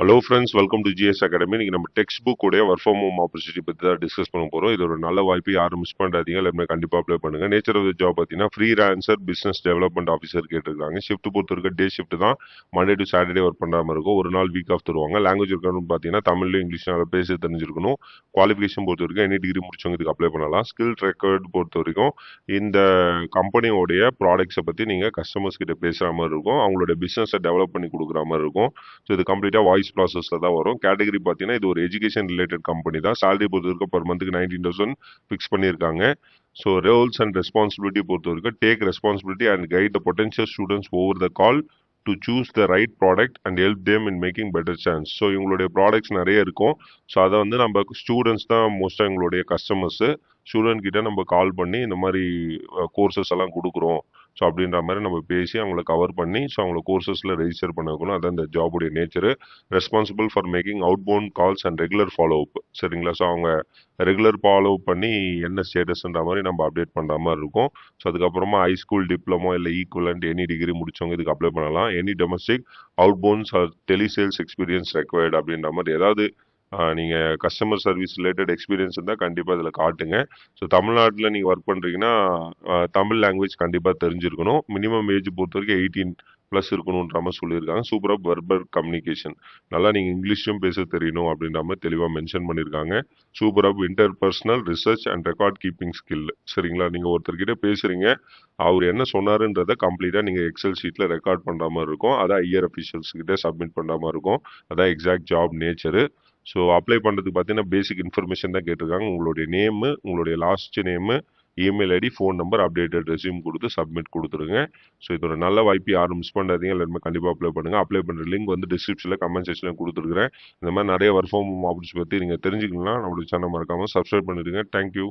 Hello friends, welcome to GS academy. இன்னைக்கு நம்ம text book உடைய ஒர்க் ஃப்ரம் ஹோம் ஆப்பர்ச்சுனிட்டி பற்றி தான் டிஸ்கஸ் பண்ண போகிறோம். இது ஒரு நல்ல வாய்ப்பு, யாரும் மிஸ் பண்ணாதீங்க. எல்லாருமே கண்டிப்பாக அப்ளை பண்ணுங்க. நேச்சர் ஆஃப் த ஜாப் பார்த்தீங்கன்னா ஃப்ரீலான்சர் பிசினஸ் டெவலப்மெண்ட் ஆஃபீஸர் கேட்டிருக்காங்க. ஷிஃப்ட் பொறுத்த வரைக்கும் டே ஷிஃப்ட் தான். மண்டே டு சாட்டர்டே ஒர்க் பண்ணுற இருக்கும். ஒரு நாள் வீக் ஆஃப் தருவாங்க. லாங்குவேஜ் இருக்கணும்னு பார்த்தீங்கன்னா தமிழ்லையும் இங்கிலீஷ்னால பேச தெரிஞ்சிருக்கணும். குவாலிஃபிகேஷன் பொறுத்த வரைக்கும் எனி டிகிரி முடிச்சவங்க இதுக்கு அப்ளை பண்ணலாம். ஸ்கில் ரெக்கார்ட் பொறுத்த வரைக்கும் இந்த கம்பெனியோடைய ப்ராடக்ட்ஸை பற்றி நீங்கள் கஸ்டமர்ஸ் கிட்ட பேசுகிற மாதிரி இருக்கும். அவங்களோட பிஸ்னஸை டெவலப் பண்ணி கொடுக்குற மாதிரி இருக்கும். ஸோ இது கம்ப்ளீட்டாக வாய்ஸ் ப்ராசஸில் தான் வரும். கேட்டகரி பார்த்தீங்கன்னா இது ஒரு எஜுகேஷன் ரிலேட்டட் கம்பெனி தான். சேலரி பொறுத்த வரைக்கும் பர் மந்த்துக்கு 19,000 ஃபிக்ஸ் பண்ணியிருக்காங்க. ஸோ ரோல்ஸ் அண்ட் ரெஸ்பான்சிபிலிட்டி பொறுத்த வரைக்கும் take responsibility and guide the potential students over the call to choose the right product and help them in making better chance. So இவங்களுடைய products நிறைய இருக்கும். So அதை வந்து நம்ம ஸ்டூடெண்ட்ஸ் தான் மோஸ்ட்டாக எங்களுடைய கஸ்டமர்ஸு. ஸ்டூடெண்ட் கிட்ட நம்ம கால் பண்ணி இந்த மாதிரி கோர்சஸ் எல்லாம் கொடுக்குறோம் ஸோ அப்படின்ற மாதிரி நம்ம பேசி அவங்கள கவர் பண்ணி ஸோ அவங்கள கோர்சஸில் ரெஜிஸ்டர் பண்ண வைக்கணும். அதான் இந்த ஜாபுடைய nature. Responsible for making outbound calls and regular follow up. சரிங்களா? ஸோ அவங்க ரெகுலர் ஃபாலோ பண்ணி என்ன ஸ்டேட்டஸ்ன்ற மாதிரி நம்ம அப்டேட் பண்ணுற மாதிரி இருக்கும். ஸோ அதுக்கப்புறமா ஹைஸ்கூல் டிப்ளமோ இல்லை ஈக்குவலண்ட் எனி டிகிரி முடிச்சவங்க இதுக்கு அப்ளை பண்ணலாம். Any domestic outbounds or telesales experience required அப்படின்ற மாதிரி ஏதாவது நீங்கள் கஸ்டமர் சர்வீஸ் ரிலேட்டட் எக்ஸ்பீரியன்ஸ் இருந்தால் கண்டிப்பாக இதில் காட்டுங்க. ஸோ தமிழ்நாட்டில் நீங்கள் ஒர்க் பண்ணுறீங்கன்னா தமிழ் லாங்குவேஜ் கண்டிப்பாக தெரிஞ்சிருக்கணும். மினிமம் ஏஜ் பொறுத்த வரைக்கும் 18+ இருக்கணுன்ற மாதிரி சொல்லியிருக்காங்க. சூப்பர் ஆஃப் வெர்பல் கம்யூனிகேஷன், நல்லா நீங்கள் இங்கிலீஷும் பேச தெரியணும் அப்படின்ற மாதிரி தெளிவாக மென்ஷன் பண்ணியிருக்காங்க. Super of interpersonal research and record keeping skill. சரிங்களா? நீங்கள் ஒருத்தர்கிட்ட பேசுகிறீங்க, அவர் என்ன சொன்னாருன்றதை கம்ப்ளீட்டாக நீங்கள் எக்ஸல் ஷீட்டில் ரெக்கார்ட் பண்ணுற மாதிரி இருக்கும். அதான் ஐஆர் அஃபிஷியல்ஸ் கிட்ட சப்மிட் பண்ணுற மாதிரி இருக்கும். அதான் exact job nature. So apply பண்ணுறதுக்கு பார்த்தீங்கன்னா பேசிக் இன்ஃபர்மேஷன் தான் கேட்டிருக்காங்க. உங்களுடைய நேமு, உங்களுடைய last name, email ID, phone number, updated resume கொடுத்து சப்மிட் கொடுத்துருங்க. ஸோ இது ஒரு நல்ல வாய்ப்பு, யாரும் மிஸ் பண்ணாதீங்க. எல்லாருமே கண்டிப்பாக அப்ளை பண்ணுங்கள். அப்ளை பண்ணுற லிங்க் வந்து டிஸ்கிரிப்ஷனில் கமெண்ட் செக்ஷனில் கொடுத்துருக்குறேன். இந்த மாதிரி நிறைய ஒர்க் ஃப்ரம் ஹோம் ஆப்பர்ச்சுனிட்டி பற்றி நீங்கள் தெரிஞ்சுக்கணும்னா நம்மளுடைய சேனல் மறக்காமல் சப்ஸ்கிரைப் பண்ணிடுங்க. தேங்க்யூ.